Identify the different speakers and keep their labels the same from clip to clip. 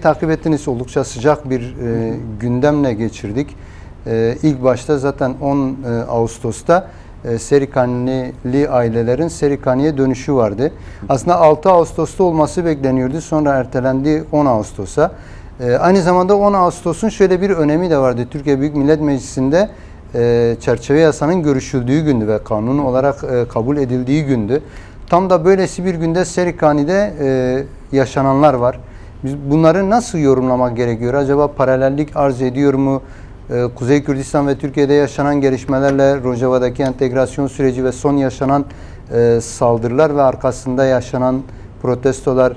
Speaker 1: takip ettiniz. Oldukça sıcak bir gündemle geçirdik. İlk başta zaten 10 Ağustos'ta Serikanili ailelerin Serikani'ye dönüşü vardı. Aslında 6 Ağustos'ta olması bekleniyordu. Sonra ertelendi 10 Ağustos'a. Aynı zamanda 10 Ağustos'un şöyle bir önemi de vardı. Türkiye Büyük Millet Meclisi'nde çerçeve yasanın görüşüldüğü gündü ve kanun olarak kabul edildiği gündü. Tam da böylesi bir günde Serikani'de yaşananlar var. Biz bunları nasıl yorumlamak gerekiyor? Acaba paralellik arz ediyor mu? Kuzey Kürdistan ve Türkiye'de yaşanan gelişmelerle Rojava'daki entegrasyon süreci ve son yaşanan saldırılar ve arkasında yaşanan protestolar,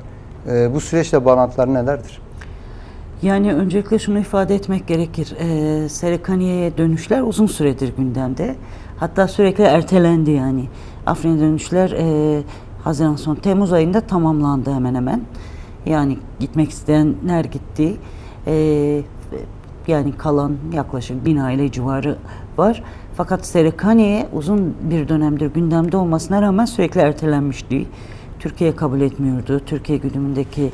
Speaker 1: bu süreçle bağlantıları nelerdir?
Speaker 2: Yani öncelikle şunu ifade etmek gerekir. Serikaniye'ye dönüşler uzun süredir gündemde. Hatta sürekli ertelendi yani. Afrin'e dönüşler Haziran sonu Temmuz ayında tamamlandı hemen hemen. Yani gitmek isteyenler gitti. Yani kalan yaklaşık 1000 aile civarı var. Fakat Serikaniye uzun bir dönemdir gündemde olmasına rağmen sürekli ertelenmişti. Türkiye kabul etmiyordu. Türkiye güdümündeki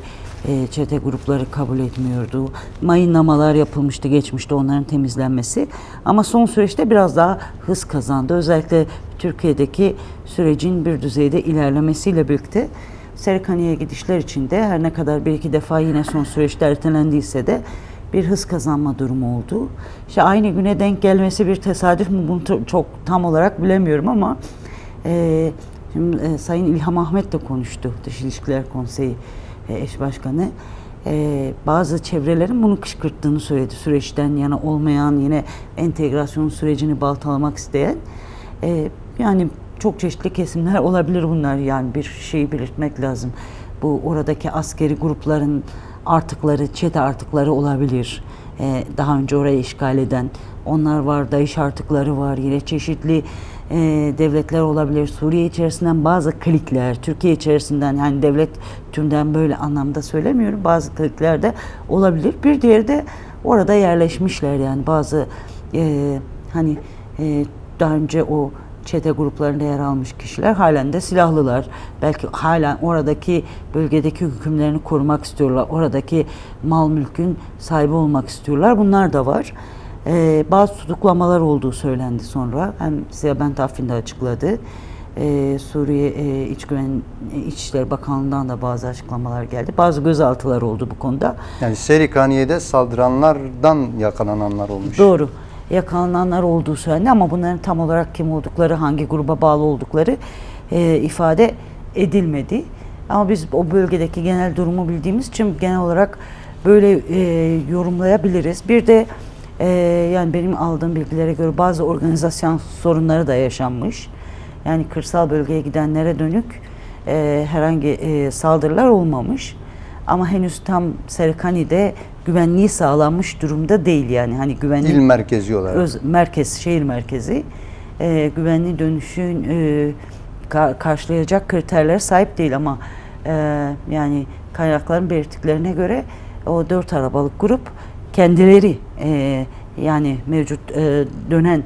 Speaker 2: çete grupları kabul etmiyordu. Mayınlamalar yapılmıştı geçmişte, onların temizlenmesi. Ama son süreçte biraz daha hız kazandı. Özellikle Türkiye'deki sürecin bir düzeyde ilerlemesiyle birlikte Serikaniye'ye gidişler için de her ne kadar bir iki defa yine son süreçte ertelendiyse de bir hız kazanma durumu oldu. İşte aynı güne denk gelmesi bir tesadüf mü, bunu çok tam olarak bilemiyorum ama şimdi Sayın İlham Ahmet de konuştu, Dış İlişkiler Konseyi eş başkanı. Bazı çevrelerin bunu kışkırttığını söyledi. Süreçten yana olmayan, yine entegrasyon sürecini baltalamak isteyen. Yani çok çeşitli kesimler olabilir bunlar. Yani bir şeyi belirtmek lazım. Bu oradaki askeri grupların artıkları, çete artıkları olabilir. Daha önce orayı işgal eden onlar var, DAEŞ artıkları var, yine çeşitli devletler olabilir. Suriye içerisinden bazı klikler, Türkiye içerisinden, yani devlet tümden böyle anlamda söylemiyorum, bazı klikler de olabilir. Bir diğeri de orada yerleşmişler, yani bazı hani daha önce o çete gruplarında yer almış kişiler halen de silahlılar. Belki halen oradaki bölgedeki hükümlerini korumak istiyorlar. Oradaki mal mülkün sahibi olmak istiyorlar. Bunlar da var. Bazı tutuklamalar olduğu söylendi sonra. Hem Siyah Afrin'de açıkladı. Suriye İçişleri Bakanlığı'ndan da bazı açıklamalar geldi. Bazı gözaltılar oldu bu konuda. Yani
Speaker 1: Serikaniye'de saldıranlardan yakalananlar olmuş.
Speaker 2: Doğru. Yakalananlar olduğu söylendi ama bunların tam olarak kim oldukları, hangi gruba bağlı oldukları ifade edilmedi. Ama biz o bölgedeki genel durumu bildiğimiz için genel olarak böyle yorumlayabiliriz. Bir de yani benim aldığım bilgilere göre bazı organizasyon sorunları da yaşanmış. Yani kırsal bölgeye gidenlere dönük herhangi saldırılar olmamış. Ama henüz tam Serikani'de güvenliği sağlanmış durumda değil, yani hani güvenlik
Speaker 1: il merkezi olarak.
Speaker 2: Merkez, şehir merkezi güvenli dönüşün karşılayacak kriterlere sahip değil ama yani kaynakların belirttiklerine göre o 4 arabalık grup kendileri yani mevcut dönen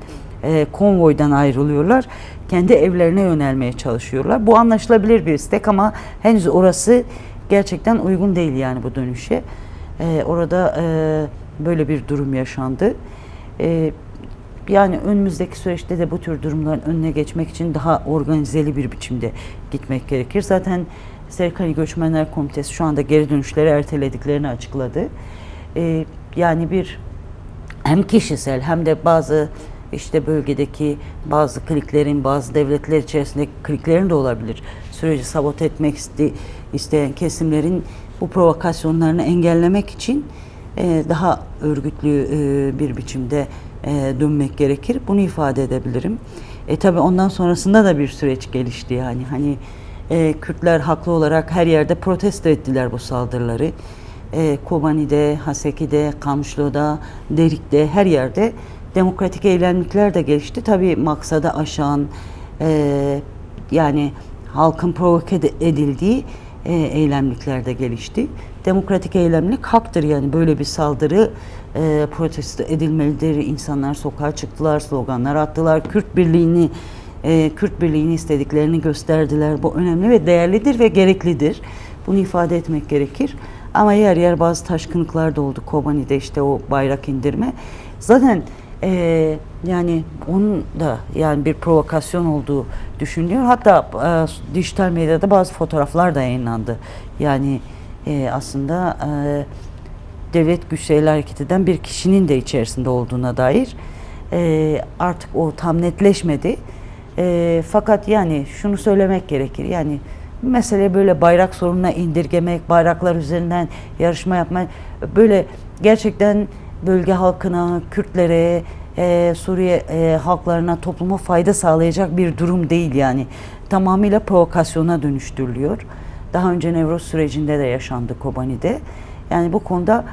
Speaker 2: konvoydan ayrılıyorlar. Kendi evlerine yönelmeye çalışıyorlar. Bu anlaşılabilir bir istek ama henüz orası gerçekten uygun değil yani bu dönüşe. Orada böyle bir durum yaşandı. Yani önümüzdeki süreçte de bu tür durumların önüne geçmek için daha organizeli bir biçimde gitmek gerekir. Zaten Serikani Göçmenler Komitesi şu anda geri dönüşleri ertelediklerini açıkladı. Yani bir hem kişisel hem de bazı işte bölgedeki bazı kliklerin, bazı devletler içerisindeki kliklerin de olabilir. Süreci sabote etmek isteyen kesimlerin bu provokasyonlarını engellemek için daha örgütlü bir biçimde dönmek gerekir. Bunu ifade edebilirim. Tabii ondan sonrasında da bir süreç gelişti yani. Hani Kürtler haklı olarak her yerde protesto ettiler bu saldırıları. Kobani'de, Haseki'de, Kamşlo'da, Derik'te her yerde demokratik eylemlikler de gelişti. Tabii maksada aşan yani halkın provoke edildiği eylemlikler de gelişti. Demokratik eylemlik haktır, yani böyle bir saldırı protesto edilmelidir. İnsanlar sokağa çıktılar, sloganlar attılar, Kürt birliğini istediklerini gösterdiler. Bu önemli ve değerlidir ve gereklidir. Bunu ifade etmek gerekir. Ama yer yer bazı taşkınlıklar da oldu. Kobani'de işte o bayrak indirme. Zaten yani onun da yani bir provokasyon olduğu düşünülüyor. Hatta dijital medyada bazı fotoğraflar da yayınlandı. Yani aslında devlet güçleriyle hareket eden bir kişinin de içerisinde olduğuna dair artık o tam netleşmedi. Fakat yani şunu söylemek gerekir. Yani mesele böyle bayrak sorununa indirgemek, bayraklar üzerinden yarışma yapmak, böyle gerçekten bölge halkına, Kürtlere, Suriye halklarına, topluma fayda sağlayacak bir durum değil yani. Tamamıyla provokasyona dönüştürülüyor. Daha önce Nevroz sürecinde de yaşandı Kobani'de. Yani bu konuda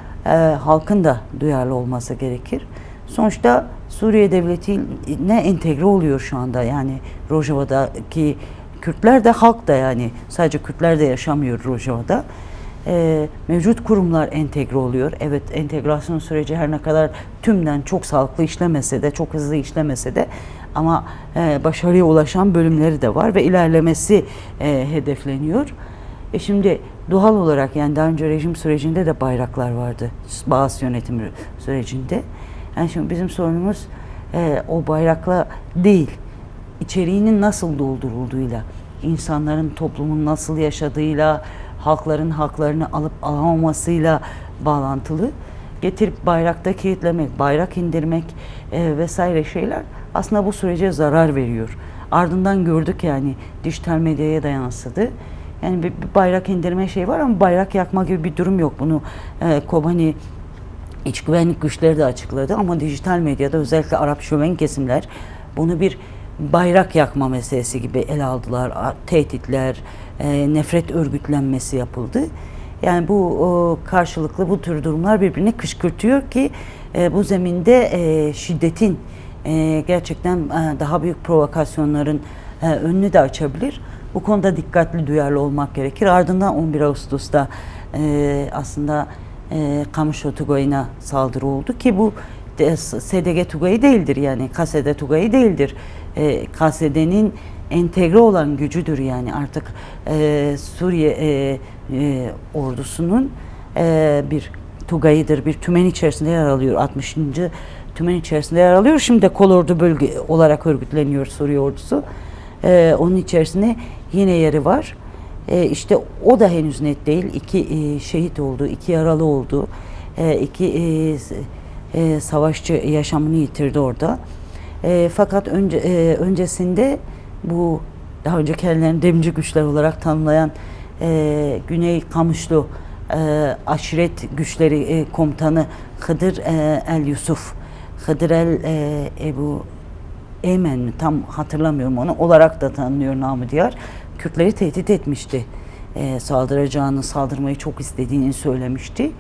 Speaker 2: halkın da duyarlı olması gerekir. Sonuçta Suriye devletine entegre oluyor şu anda. Yani Rojava'daki Kürtler de halk da, yani sadece Kürtler de yaşamıyor Rojava'da. Mevcut kurumlar entegre oluyor. Evet, entegrasyon süreci her ne kadar tümden çok sağlıklı işlemese de, çok hızlı işlemese de ama başarıya ulaşan bölümleri de var ve ilerlemesi hedefleniyor. Şimdi doğal olarak yani daha önce rejim sürecinde de bayraklar vardı. Bağız yönetim sürecinde. Yani şimdi bizim sorunumuz o bayrakla değil, içeriğinin nasıl doldurulduğuyla, insanların toplumun nasıl yaşadığıyla, halkların haklarını alıp alamamasıyla bağlantılı. Getirip bayrakta kilitlemek, bayrak indirmek vesaire şeyler aslında bu sürece zarar veriyor. Ardından gördük yani dijital medyaya da yansıdı. Yani bir bayrak indirme şey var ama bayrak yakma gibi bir durum yok. Bunu Kobani İç güvenlik güçleri de açıkladı ama dijital medyada özellikle Arap şöven kesimler bunu bir bayrak yakma meselesi gibi ele aldılar. Tehditler, nefret örgütlenmesi yapıldı. Yani bu karşılıklı bu tür durumlar birbirini kışkırtıyor ki bu zeminde şiddetin gerçekten daha büyük provokasyonların önünü de açabilir. Bu konuda dikkatli, duyarlı olmak gerekir. Ardından 11 Ağustos'ta aslında Kamışlo Tugayı'na saldırı oldu ki bu SDG Tugayı değildir, yani KSD Tugayı değildir. KSD'nin entegre olan gücüdür yani artık Suriye ordusunun bir Tugayı'dır, bir tümen içerisinde yer alıyor. 60. tümen içerisinde yer alıyor. Şimdi de kolordu bölge olarak örgütleniyor Suriye ordusu. Onun içerisinde yine yeri var. İşte o da henüz net değil. 2 şehit oldu, 2 yaralı oldu, 2 savaşçı yaşamını yitirdi orada. Fakat öncesinde bu daha önce kendilerini devrimci güçler olarak tanımlayan Güney Kamışlı aşiret güçleri komutanı Hıdır El Yusuf, Hıdır El Ebu Eymen mi tam hatırlamıyorum onu, olarak da tanınıyor namı diğer. Kürtleri tehdit etmişti. Saldıracağını, saldırmayı çok istediğini söylemişti.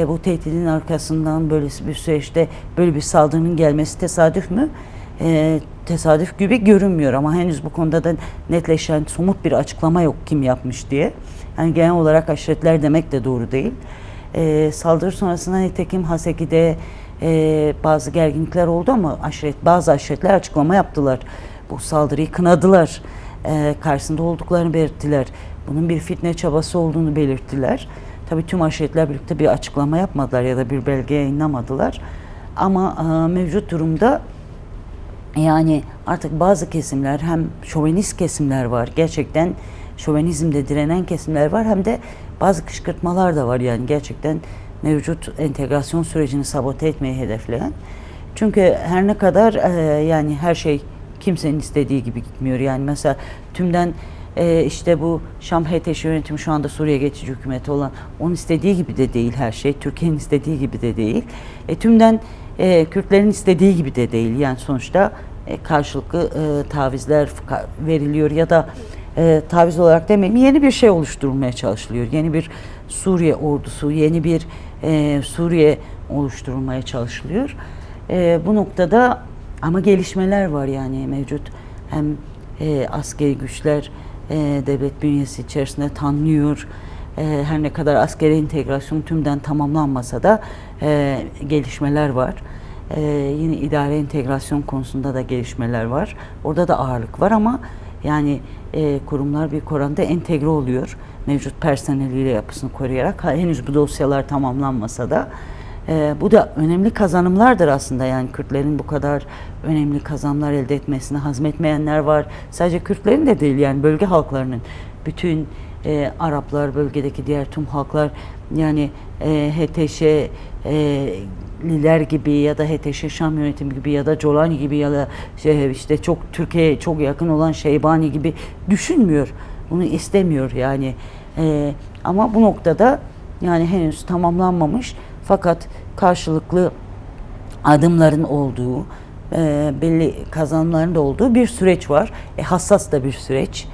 Speaker 2: Bu tehdidin arkasından böyle bir süreçte böyle bir saldırının gelmesi tesadüf mü? Tesadüf gibi görünmüyor ama henüz bu konuda da netleşen somut bir açıklama yok kim yapmış diye. Yani genel olarak aşiretler demek de doğru değil. Saldırı sonrasında nitekim Haseki'de bazı gerginlikler oldu ama bazı aşiretler açıklama yaptılar. Bu saldırıyı kınadılar. Karşısında olduklarını belirttiler. Bunun bir fitne çabası olduğunu belirttiler. Tabii tüm aşiretler birlikte bir açıklama yapmadılar ya da bir belge yayınlamadılar. Ama mevcut durumda yani artık bazı kesimler, hem şovenist kesimler var, gerçekten şovenizmde direnen kesimler var, hem de bazı kışkırtmalar da var yani gerçekten mevcut entegrasyon sürecini sabote etmeyi hedefleyen. Çünkü her ne kadar yani her şey kimsenin istediği gibi gitmiyor. Yani mesela tümden işte bu Şam HTŞ yönetimi şu anda Suriye geçici hükümeti olan, onun istediği gibi de değil her şey. Türkiye'nin istediği gibi de değil. Tümden Kürtlerin istediği gibi de değil. Yani sonuçta karşılıklı tavizler veriliyor ya da taviz olarak demeyeyim, yeni bir şey oluşturulmaya çalışılıyor. Yeni bir Suriye ordusu, yeni bir Suriye oluşturulmaya çalışılıyor. Bu noktada ama gelişmeler var yani mevcut. Hem askeri güçler devlet bünyesi içerisinde tanınıyor. Her ne kadar askeri entegrasyon tümden tamamlanmasa da gelişmeler var. Yine idare entegrasyon konusunda da gelişmeler var. Orada da ağırlık var ama Yani kurumlar büyük oranda entegre oluyor. Mevcut personeliyle yapısını koruyarak. Henüz bu dosyalar tamamlanmasa da. Bu da önemli kazanımlardır aslında. Yani Kürtlerin bu kadar önemli kazanımlar elde etmesini hazmetmeyenler var. Sadece Kürtlerin de değil, yani bölge halklarının, bütün Araplar, bölgedeki diğer tüm halklar, yani HTŞ'liler gibi ya da HTŞ Şam yönetimi gibi ya da Colani gibi ya da işte çok Türkiye'ye çok yakın olan Şeybani gibi düşünmüyor. Bunu istemiyor yani. Ama bu noktada yani henüz tamamlanmamış, fakat karşılıklı adımların olduğu, belli kazanımların da olduğu bir süreç var. Hassas da bir süreç.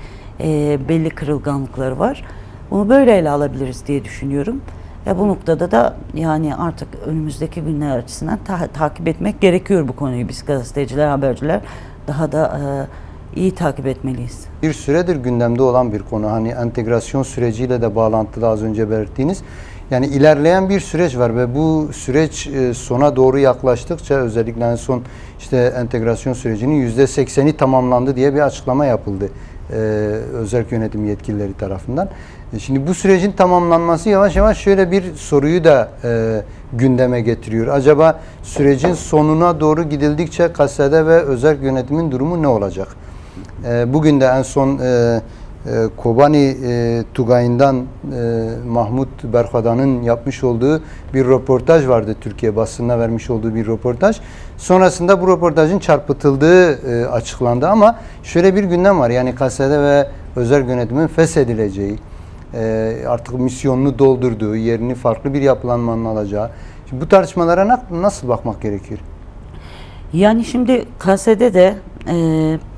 Speaker 2: Belli kırılganlıkları var. Bunu böyle ele alabiliriz diye düşünüyorum. Bu noktada da yani artık önümüzdeki günler açısından takip etmek gerekiyor bu konuyu. Biz gazeteciler, haberciler daha da iyi takip etmeliyiz.
Speaker 1: Bir süredir gündemde olan bir konu. Hani entegrasyon süreciyle de bağlantılı az önce belirttiğiniz. Yani ilerleyen bir süreç var ve bu süreç sona doğru yaklaştıkça, özellikle en son işte entegrasyon sürecinin %80'i tamamlandı diye bir açıklama yapıldı özerk yönetim yetkilileri tarafından. Şimdi bu sürecin tamamlanması yavaş yavaş şöyle bir soruyu da gündeme getiriyor. Acaba sürecin sonuna doğru gidildikçe KSD ve özerk yönetimin durumu ne olacak? Bugün de en son Kobani Tugay'ından Mahmut Berkada'nın yapmış olduğu bir röportaj vardı. Türkiye basınına vermiş olduğu bir röportaj. Sonrasında bu röportajın çarpıtıldığı açıklandı ama şöyle bir gündem var. Yani KSD ve özerk yönetimin feshedileceği, artık misyonunu doldurduğu, yerini farklı bir yapılanmanın alacağı. Şimdi bu tartışmalara nasıl bakmak gerekir?
Speaker 2: Yani şimdi KSD de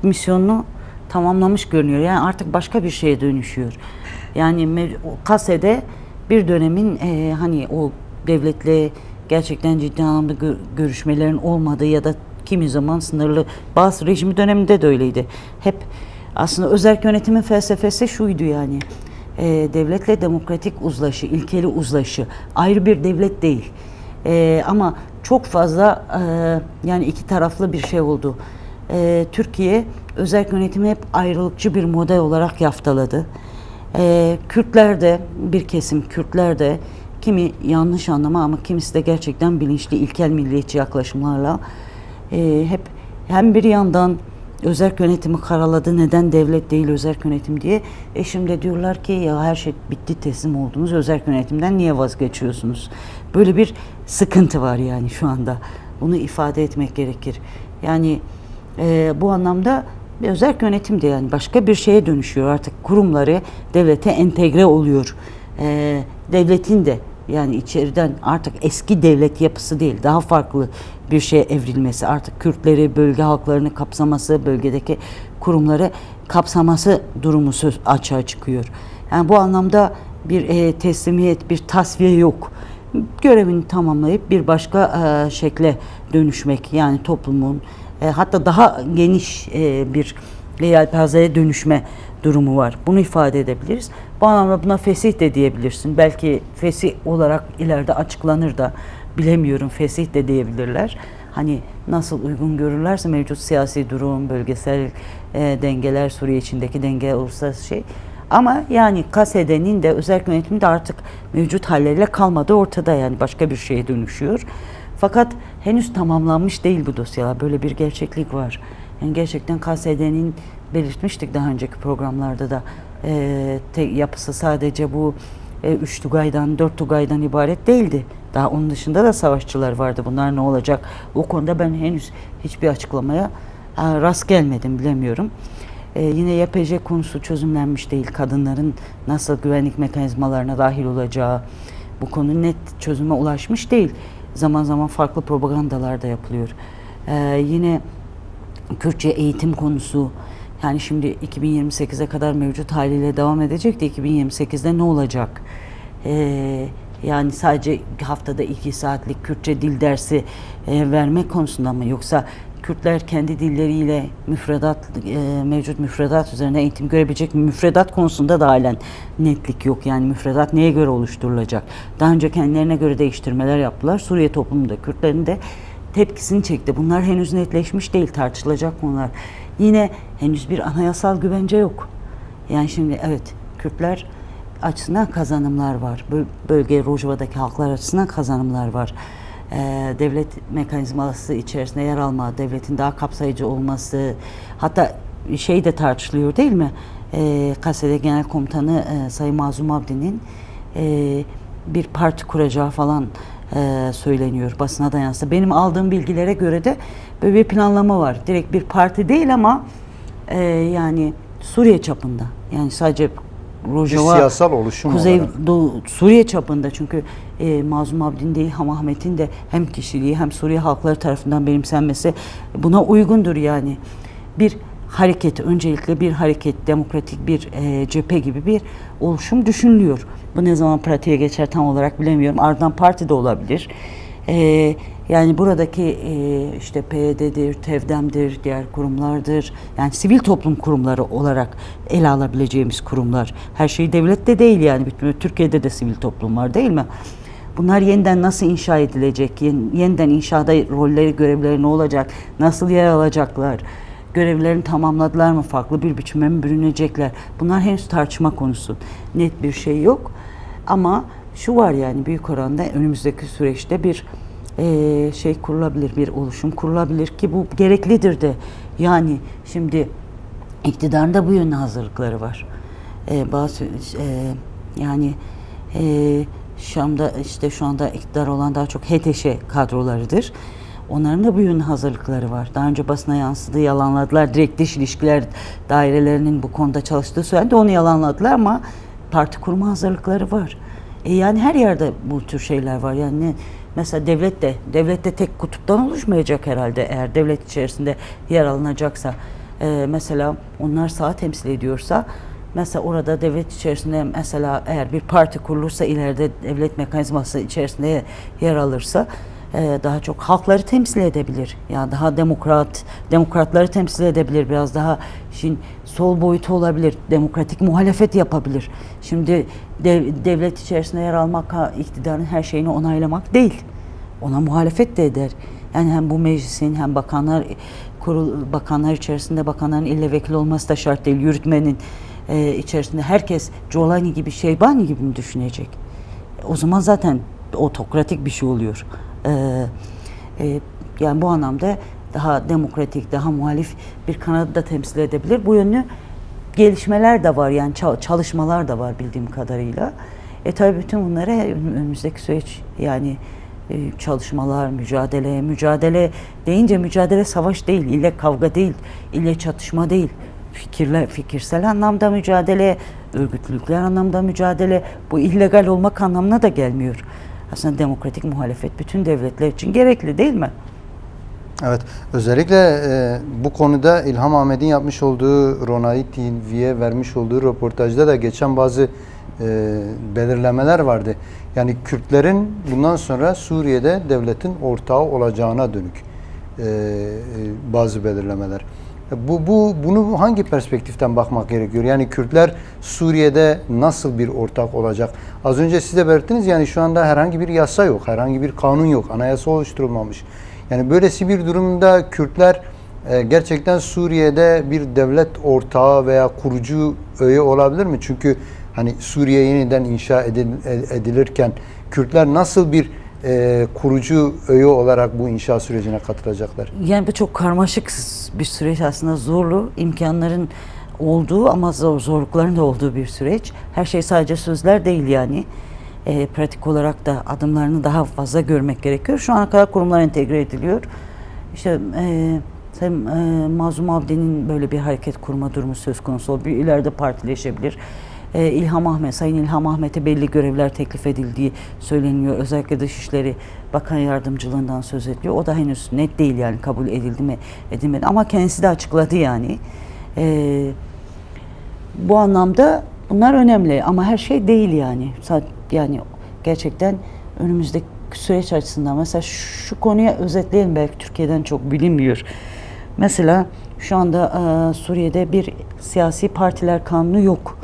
Speaker 2: misyonunu tamamlamış görünüyor. Yani artık başka bir şeye dönüşüyor. Yani KSD bir dönemin hani o devletle gerçekten ciddi anlamda görüşmelerin olmadığı ya da kimi zaman sınırlı, bazı rejimi döneminde de öyleydi. Hep aslında özerk yönetimin felsefesi şuydu yani. Devletle demokratik uzlaşı, ilkeli uzlaşı. Ayrı bir devlet değil. Ama çok fazla yani iki taraflı bir şey oldu. Türkiye özerk yönetimi hep ayrılıkçı bir model olarak yaftaladı. Kürtler de, bir kesim Kürtler de, kimi yanlış anlama ama kimisi de gerçekten bilinçli ilkel milliyetçi yaklaşımlarla hep hem bir yandan özerk yönetimi karaladı, neden devlet değil özerk yönetim diye. Şimdi diyorlar ki ya her şey bitti, teslim oldunuz, özerk yönetimden niye vazgeçiyorsunuz? Böyle bir sıkıntı var yani şu anda. Bunu ifade etmek gerekir. Yani bu anlamda özerk yönetim de yani başka bir şeye dönüşüyor. Artık kurumları devlete entegre oluyor. Devletin de yani içeriden artık eski devlet yapısı değil, daha farklı bir şeye evrilmesi, artık Kürtleri, bölge halklarını kapsaması, bölgedeki kurumları kapsaması durumu açığa çıkıyor. Yani bu anlamda bir teslimiyet, bir tasfiye yok. Görevini tamamlayıp bir başka şekle dönüşmek, yani toplumun hatta daha geniş bir yelpazeye dönüşme durumu var. Bunu ifade edebiliriz. Bu anlamda buna fesih de diyebilirsin. Belki fesih olarak ileride açıklanır da bilemiyorum, fesih de diyebilirler. Hani nasıl uygun görürlerse mevcut siyasi durum, bölgesel dengeler, Suriye içindeki denge, uluslararası şey. Ama yani KSD'nin de özerk yönetimi de artık mevcut halleriyle kalmadı ortada, yani başka bir şeye dönüşüyor. Fakat henüz tamamlanmış değil bu dosyalar. Böyle bir gerçeklik var. Yani gerçekten KSD'nin, belirtmiştik daha önceki programlarda da, yapısı sadece bu 3 Tugay'dan, 4 Tugay'dan ibaret değildi. Daha onun dışında da savaşçılar vardı. Bunlar ne olacak? O konuda ben henüz hiçbir açıklamaya rast gelmedim, bilemiyorum. Yine YPJ konusu çözümlenmiş değil. Kadınların nasıl güvenlik mekanizmalarına dahil olacağı, bu konu net çözüme ulaşmış değil. Zaman zaman farklı propagandalar da yapılıyor. Yine Kürtçe eğitim konusu, yani şimdi 2028'e kadar mevcut haliyle devam edecek de 2028'de ne olacak? Yani sadece haftada 2 saatlik Kürtçe dil dersi vermek konusunda mı, yoksa Kürtler kendi dilleriyle mevcut müfredat üzerine eğitim görebilecek mi? Müfredat konusunda da halen netlik yok. Yani müfredat neye göre oluşturulacak? Daha önce kendilerine göre değiştirmeler yaptılar. Suriye toplumunda Kürtlerin de tepkisini çekti. Bunlar henüz netleşmiş değil, tartışılacak konular. Yine henüz bir anayasal güvence yok. Yani şimdi evet, Kürtler açısından kazanımlar var. Bölge Rojava'daki halklar açısından kazanımlar var. Devlet mekanizması içerisinde yer alma, devletin daha kapsayıcı olması, hatta şey de tartışılıyor değil mi? KSD Genel Komutanı Sayın Mazlum Abdi'nin bir parti kuracağı falan söyleniyor, basına da yansıdı. Benim aldığım bilgilere göre de böyle bir planlama var. Direkt bir parti değil ama yani Suriye çapında. Yani sadece Rojava,
Speaker 1: siyasal oluşum
Speaker 2: Kuzey
Speaker 1: olarak.
Speaker 2: Doğu, Suriye çapında, çünkü Mazlum Abdi'nin de İlham Ahmet'in de hem kişiliği hem Suriye halkları tarafından benimsenmesi buna uygundur yani. Bir hareket, öncelikle bir hareket, demokratik bir cephe gibi bir oluşum düşünülüyor. Bu ne zaman pratiğe geçer tam olarak bilemiyorum. Ardından parti de olabilir. Yani buradaki işte PYD'dir, TEVDEM'dir, diğer kurumlardır. Yani sivil toplum kurumları olarak ele alabileceğimiz kurumlar. Her şey devlette değil yani. Bütün Türkiye'de de sivil toplum var değil mi? Bunlar yeniden nasıl inşa edilecek? Yeniden inşada rolleri, görevleri ne olacak? Nasıl yer alacaklar? Görevlerini tamamladılar mı? Farklı bir biçime mi bürünecekler? Bunlar henüz tartışma konusu. Net bir şey yok. Ama şu var yani, büyük oranda önümüzdeki süreçte bir şey kurulabilir, bir oluşum kurulabilir ki bu gereklidir de. Yani şimdi iktidarın da bu yönde hazırlıkları var. Bazı yani Şam'da işte şu anda iktidar olan daha çok HTŞ kadrolarıdır. Onların da bu yönde hazırlıkları var. Daha önce basına yansıdı, yalanladılar. Direkt dış ilişkiler dairelerinin bu konuda çalıştığı söylendi. Onu yalanladılar ama parti kurma hazırlıkları var. Yani her yerde bu tür şeyler var. Yani mesela devlet de tek kutuptan oluşmayacak herhalde, eğer devlet içerisinde yer alınacaksa. Mesela onlar sağ temsil ediyorsa, mesela orada devlet içerisinde mesela eğer bir parti kurulursa, ileride devlet mekanizması içerisinde yer alırsa daha çok halkları temsil edebilir. Yani daha demokratları temsil edebilir. Biraz daha işin sol boyutu olabilir. Demokratik muhalefet yapabilir. Şimdi devlet içerisinde yer almak, iktidarın her şeyini onaylamak değil. Ona muhalefet de eder. Yani hem bu meclisin hem bakanlar içerisinde bakanların ille vekil olması da şart değil. Yürütmenin içerisinde herkes Colani gibi, Şeybani gibi mi düşünecek? O zaman zaten otokratik bir şey oluyor. Yani bu anlamda daha demokratik, daha muhalif bir kanadı da temsil edebilir. Bu yönlü gelişmeler de var, yani çalışmalar da var bildiğim kadarıyla. Tabii bütün bunları önümüzdeki süreç, yani çalışmalar, mücadele deyince mücadele savaş değil, ille kavga değil, ille çatışma değil. Fikirsel anlamda mücadele, örgütlülükler anlamda mücadele, bu illegal olmak anlamına da gelmiyor. Aslında demokratik muhalefet bütün devletler için gerekli değil mi?
Speaker 1: Evet, özellikle bu konuda İlham Ahmet'in yapmış olduğu, Ronay TV'ye vermiş olduğu röportajda da geçen bazı belirlemeler vardı. Yani Kürtlerin bundan sonra Suriye'de devletin ortağı olacağına dönük bazı belirlemeler. Bunu hangi perspektiften bakmak gerekiyor? Yani Kürtler Suriye'de nasıl bir ortak olacak? Az önce siz de belirttiniz, yani şu anda herhangi bir yasa yok, herhangi bir kanun yok, anayasa oluşturulmamış. Yani böylesi bir durumda Kürtler gerçekten Suriye'de bir devlet ortağı veya kurucu öğe olabilir mi? Çünkü hani Suriye yeniden inşa edilirken Kürtler nasıl bir kurucu öğe olarak bu inşa sürecine katılacaklar?
Speaker 2: Yani bu çok karmaşık bir süreç, aslında zorlu, imkanların olduğu ama zorlukların da olduğu bir süreç. Her şey sadece sözler değil yani. Pratik olarak da adımlarını daha fazla görmek gerekiyor. Şu ana kadar kurumlar entegre ediliyor. İşte Mazlum Abdi'nin böyle bir hareket kurma durumu söz konusu olabilir. İleride partileşebilir. Sayın İlham Ahmet'e belli görevler teklif edildiği söyleniyor. Özellikle Dışişleri Bakan Yardımcılığından söz ediliyor. O da henüz net değil yani, kabul edildi mi edilmedi. Ama kendisi de açıkladı yani. Bu anlamda bunlar önemli ama her şey değil yani. Yani gerçekten önümüzdeki süreç açısından mesela şu konuya özetleyelim, belki Türkiye'den çok bilinmiyor. Mesela şu anda Suriye'de bir siyasi partiler kanunu yok.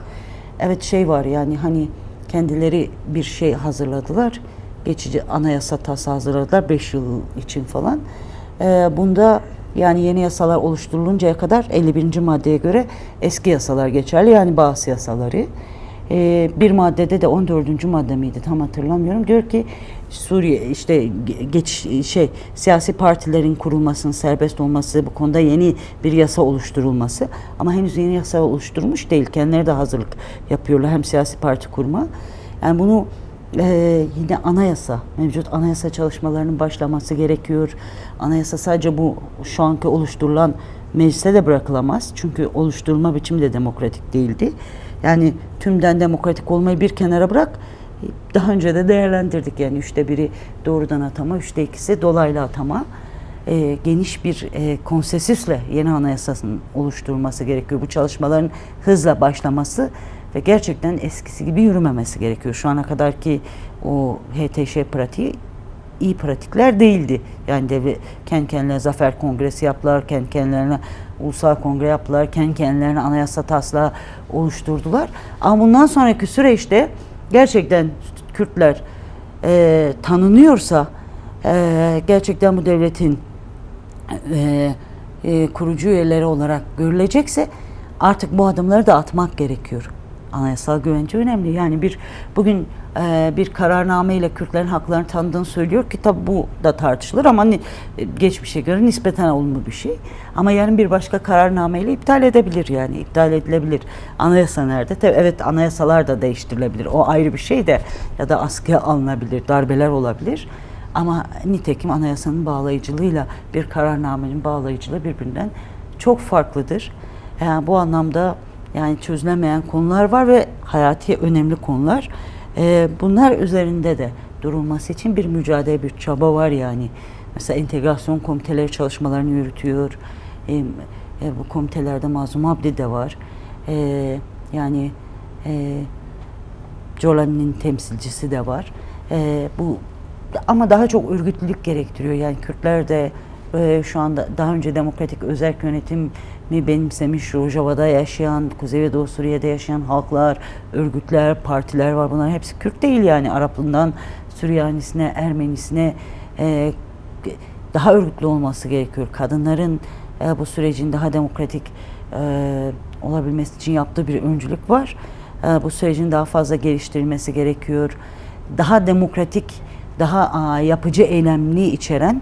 Speaker 2: Evet, şey var yani, hani kendileri bir şey hazırladılar. Geçici anayasa taslağı hazırladılar 5 yıl için falan. Bunda Yani yeni yasalar oluşturuluncaya kadar 51. maddeye göre eski yasalar geçerli. Yani bazı yasaları. Bir maddede de 14. madde miydi tam hatırlamıyorum. Diyor ki Suriye işte siyasi partilerin kurulmasının serbest olması, bu konuda yeni bir yasa oluşturulması. Ama henüz yeni yasa oluşturmuş değil. Kendileri de hazırlık yapıyorlar hem siyasi parti kurma. Yani bunu yine mevcut anayasa çalışmalarının başlaması gerekiyor. Anayasa sadece bu şu anki oluşturulan meclise de bırakılamaz. Çünkü oluşturulma biçimi de demokratik değildi. Yani tümden demokratik olmayı bir kenara bırak, daha önce de değerlendirdik. Yani 1/3 doğrudan atama, 2/3 dolaylı atama. Geniş bir konsensüsle yeni anayasasının oluşturulması gerekiyor. Bu çalışmaların hızla başlaması ve gerçekten eskisi gibi yürümemesi gerekiyor. Şu ana kadarki o HTŞ pratiği iyi pratikler değildi. Yani kendi kendilerine zafer kongresi yaptılar, kendi kendilerine ulusal kongre yaptılar, kendi kendilerine anayasa taslağı oluşturdular. Ama bundan sonraki süreçte gerçekten Kürtler tanınıyorsa, gerçekten bu devletin kurucu üyeleri olarak görülecekse artık bu adımları da atmak gerekiyor. Anayasal güvence önemli. Yani bugün bir kararname ile Kürtlerin haklarını tanıdığını söylüyor ki tabi bu da tartışılır ama geçmişe göre nispeten olumlu bir şey. Ama yarın bir başka kararname ile iptal edilebilir. Anayasa nerede? Tabii evet, anayasalar da değiştirilebilir. O ayrı bir şey de, ya da askıya alınabilir, darbeler olabilir. Ama nitekim anayasanın bağlayıcılığıyla bir kararnamenin bağlayıcılığı birbirinden çok farklıdır. Yani bu anlamda yani çözülemeyen konular var ve hayati önemli konular. Bunlar üzerinde de durulması için bir mücadele, bir çaba var yani. Mesela entegrasyon komiteleri çalışmalarını yürütüyor. Bu komitelerde Mazlum Abdi de var. Jolani'nin temsilcisi de var. Ama daha çok örgütlülük gerektiriyor. Yani Kürtler de şu anda daha önce demokratik özerk yönetimi benimsemiş, Rojava'da yaşayan, Kuzey ve Doğu Suriye'de yaşayan halklar, örgütler, partiler var. Bunların hepsi Kürt değil yani. Araplığından Süryanisine, Ermenisine daha örgütlü olması gerekiyor. Kadınların bu sürecin daha demokratik olabilmesi için yaptığı bir öncülük var. Bu sürecin daha fazla geliştirilmesi gerekiyor. Daha demokratik, daha yapıcı eylemliği içeren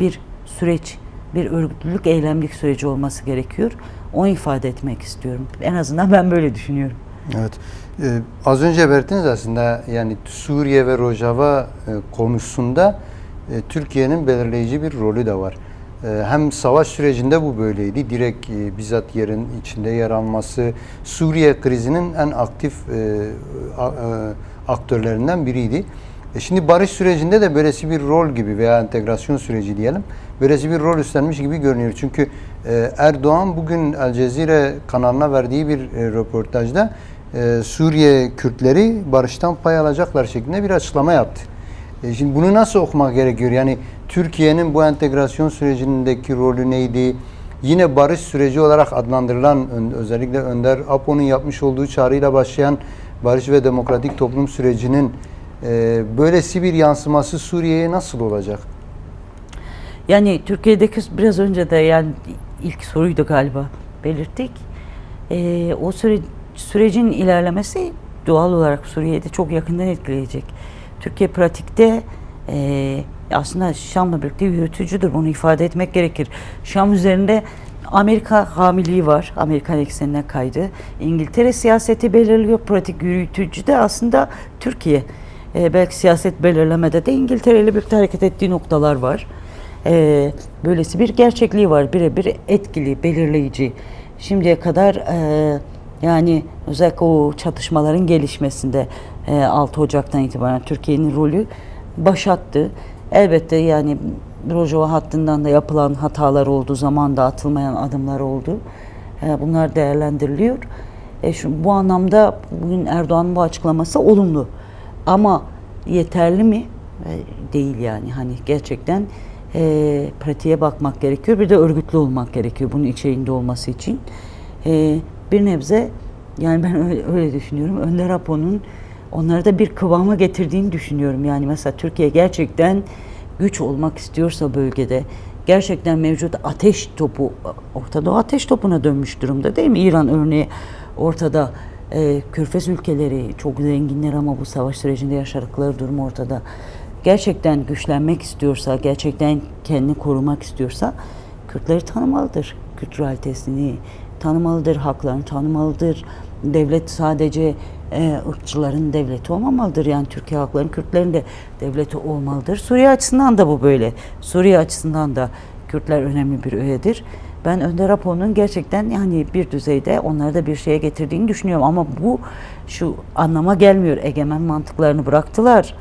Speaker 2: bir süreç, bir örgütlülük, eylemlik süreci olması gerekiyor. Onu ifade etmek istiyorum. En azından ben böyle düşünüyorum.
Speaker 1: Evet. Az önce belirttiniz aslında, yani Suriye ve Rojava konusunda Türkiye'nin belirleyici bir rolü de var. Hem savaş sürecinde bu böyleydi. Direkt bizzat yerin içinde yer alması, Suriye krizinin en aktif aktörlerinden biriydi. Şimdi barış sürecinde de böylesi bir rol gibi veya entegrasyon süreci diyelim, böylesi bir rol üstlenmiş gibi görünüyor. Çünkü Erdoğan bugün El Cezire kanalına verdiği bir röportajda Suriye Kürtleri barıştan pay alacaklar şeklinde bir açıklama yaptı. Şimdi bunu nasıl okumak gerekiyor? Yani Türkiye'nin bu entegrasyon sürecindeki rolü neydi? Yine barış süreci olarak adlandırılan, özellikle Önder Apo'nun yapmış olduğu çağrıyla başlayan barış ve demokratik toplum sürecinin böylesi bir yansıması Suriye'ye nasıl olacak?
Speaker 2: Yani Türkiye'deki biraz önce de, yani ilk soruydu galiba, belirttik. O sürecin ilerlemesi doğal olarak Suriye'de çok yakından etkileyecek. Türkiye pratikte aslında Şam'la birlikte yürütücüdür. Bunu ifade etmek gerekir. Şam üzerinde Amerika hamiliği var. Amerikan eksenine kaydı. İngiltere siyaseti belirliyor. Pratik yürütücü de aslında Türkiye. Belki siyaset belirlemede de İngiltere ile birlikte hareket ettiği noktalar var. Böylesi bir gerçekliği var. Birebir etkili, belirleyici. Şimdiye kadar yani özellikle o çatışmaların gelişmesinde 6 Ocak'tan itibaren Türkiye'nin rolü başattı. Elbette yani Rojava hattından da yapılan hatalar oldu, zamanda atılmayan adımlar oldu. Bunlar değerlendiriliyor. Bu anlamda bugün Erdoğan'ın bu açıklaması olumlu. Ama yeterli mi? Değil yani. Hani gerçekten pratiğe bakmak gerekiyor. Bir de örgütlü olmak gerekiyor bunun içeriğinde olması için. Bir nebze, yani ben öyle düşünüyorum. Önder Apo'nun onları da bir kıvama getirdiğini düşünüyorum. Yani mesela Türkiye gerçekten güç olmak istiyorsa bölgede, gerçekten mevcut ateş topu, Orta Doğu ateş topuna dönmüş durumda değil mi? İran örneği ortada. Körfez ülkeleri çok zenginler ama bu savaş sürecinde yaşadıkları durum ortada. Gerçekten güçlenmek istiyorsa, gerçekten kendini korumak istiyorsa Kürtleri tanımalıdır. Kürt realitesini tanımalıdır, haklarını tanımalıdır. Devlet sadece ırkçıların devleti olmamalıdır. Yani Türkiye halklarının, Kürtlerin de devleti olmalıdır. Suriye açısından da bu böyle. Suriye açısından da Kürtler önemli bir öğedir. Ben Önder Apo'nun gerçekten yani bir düzeyde onları da bir şeye getirdiğini düşünüyorum. Ama bu şu anlama gelmiyor. Egemen mantıklarını bıraktılar.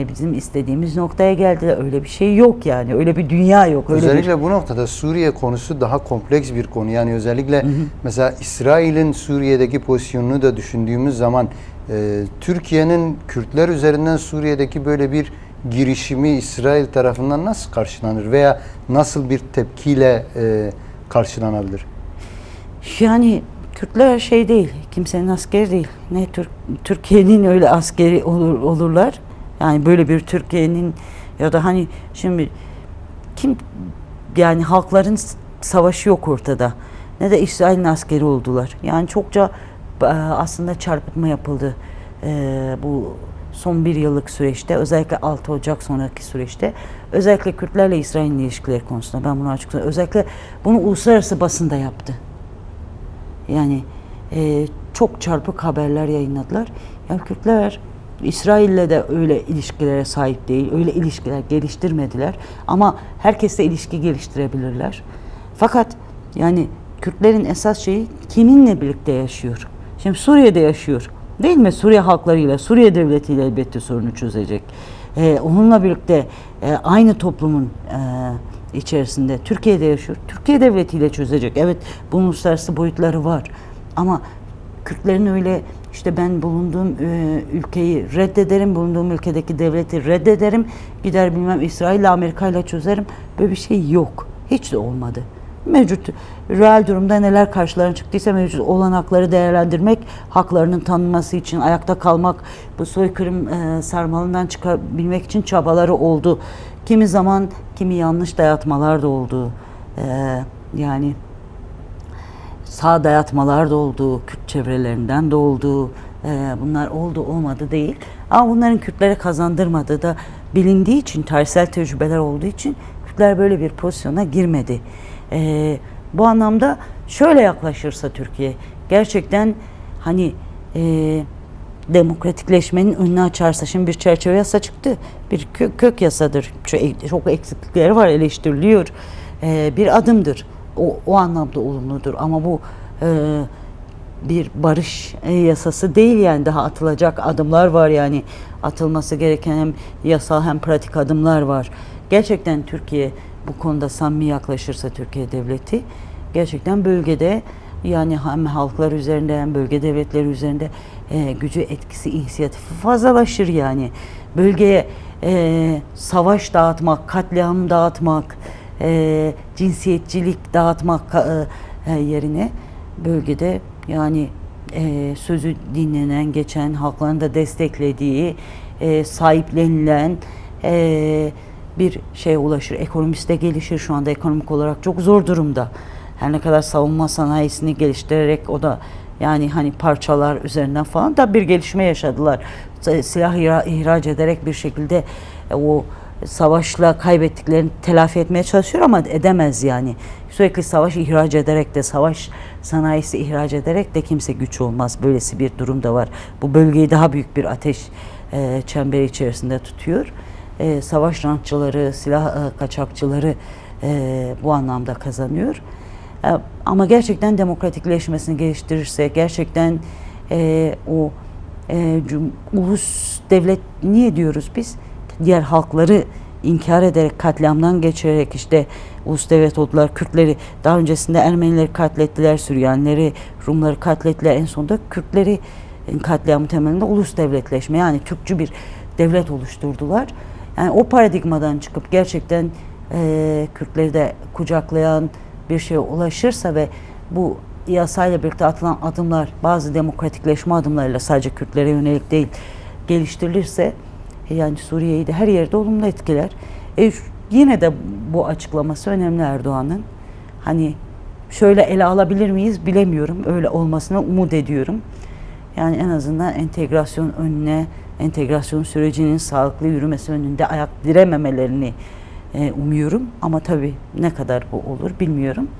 Speaker 2: Bizim istediğimiz noktaya geldiler. Öyle bir şey yok yani. Öyle bir dünya yok. Öyle
Speaker 1: özellikle bu noktada Suriye konusu daha kompleks bir konu. Yani özellikle mesela İsrail'in Suriye'deki pozisyonunu da düşündüğümüz zaman Türkiye'nin Kürtler üzerinden Suriye'deki böyle bir girişimi İsrail tarafından nasıl karşılanır veya nasıl bir tepkiyle karşılanabilir?
Speaker 2: Yani Kürtler şey değil, kimsenin askeri değil. Ne Türkiye'nin öyle askeri olurlar. Yani böyle bir Türkiye'nin ya da hani şimdi kim yani halkların savaşı yok ortada. Ne de İsrail'in askeri oldular. Yani çokça aslında çarpıtma yapıldı bu son bir yıllık süreçte, özellikle 6 Ocak sonraki süreçte, özellikle Kürtlerle İsrail'in ilişkileri konusunda ben bunu açık söyleyeyim. Özellikle bunu uluslararası basında yaptı. Yani çok çarpık haberler yayınladılar. Yani Kürtler İsrail'le de öyle ilişkilere sahip değil, öyle ilişkiler geliştirmediler. Ama herkesle ilişki geliştirebilirler. Fakat yani Kürtlerin esas şeyi kiminle birlikte yaşıyor? Şimdi Suriye'de yaşıyor. Değil mi? Suriye halklarıyla, Suriye devletiyle elbette sorunu çözecek. Onunla birlikte aynı toplumun içerisinde Türkiye'de yaşıyor. Türkiye devletiyle çözecek. Evet, bunun uluslararası boyutları var. Ama Kürtlerin öyle işte ben bulunduğum ülkeyi reddederim, bulunduğum ülkedeki devleti reddederim, gider bilmem İsrail'le Amerika'yla çözerim. Böyle bir şey yok. Hiç de olmadı. Mevcut real durumda neler karşılarına çıktıysa mevcut olanakları değerlendirmek, haklarının tanınması için ayakta kalmak, bu soykırım sarmalından çıkabilmek için çabaları oldu. Kimi zaman kimi yanlış dayatmalar da oldu. Yani sağ dayatmalar da oldu, Kürt çevrelerinden de oldu. Bunlar oldu olmadı değil. Ama bunların Kürtlere kazandırmadığı da bilindiği için, tarihsel tecrübeler olduğu için Kürtler böyle bir pozisyona girmedi. Bu anlamda şöyle yaklaşırsa Türkiye gerçekten hani demokratikleşmenin önünü açarsa, şimdi bir çerçeve yasa çıktı, bir kök yasadır, çok eksiklikleri var, eleştiriliyor, bir adımdır, o anlamda olumludur ama bu bir barış yasası değil, yani daha atılacak adımlar var, yani atılması gereken hem yasal hem pratik adımlar var. Gerçekten Türkiye bu konuda samimi yaklaşırsa, Türkiye devleti gerçekten bölgede, yani hem halklar üzerinde hem bölge devletleri üzerinde gücü, etkisi, inisiyatifi fazlalaşır yani. Bölgeye savaş dağıtmak, katliam dağıtmak, cinsiyetçilik dağıtmak yerine bölgede yani sözü dinlenen, geçen, halkların da desteklediği, sahiplenilen bir şeye ulaşır. Ekonomisi de gelişir. Şu anda ekonomik olarak çok zor durumda. Her ne kadar savunma sanayisini geliştirerek o da yani hani parçalar üzerinden falan da bir gelişme yaşadılar. Silah ihraç ederek bir şekilde o savaşla kaybettiklerini telafi etmeye çalışıyor ama edemez yani. Sürekli savaş ihraç ederek de, savaş sanayisi ihraç ederek de kimse güç olmaz. Böylesi bir durum da var. Bu bölgeyi daha büyük bir ateş çemberi içerisinde tutuyor. Savaş rantçıları, silah kaçakçıları bu anlamda kazanıyor. Ama gerçekten demokratikleşmesini geliştirirse, gerçekten ulus devlet niye diyoruz biz? Diğer halkları inkar ederek, katliamdan geçirerek işte ulus devlet oldular. Kürtleri daha öncesinde Ermenileri katlettiler, Süryanileri, Rumları katlettiler. En sonunda Kürtleri katliamı temelinde ulus devletleşme, yani Türkçü bir devlet oluşturdular. Yani o paradigmadan çıkıp gerçekten Kürtleri de kucaklayan bir şeye ulaşırsa ve bu yasayla birlikte atılan adımlar, bazı demokratikleşme adımlarıyla, sadece Kürtlere yönelik değil, geliştirilirse yani Suriye'yi de her yerde olumlu etkiler. Yine de bu açıklaması önemli Erdoğan'ın. Hani şöyle ele alabilir miyiz bilemiyorum. Öyle olmasına umut ediyorum. Yani en azından entegrasyon önüne, entegrasyon sürecinin sağlıklı yürümesi önünde ayak dirememelerini umuyorum. Ama tabii ne kadar bu olur bilmiyorum.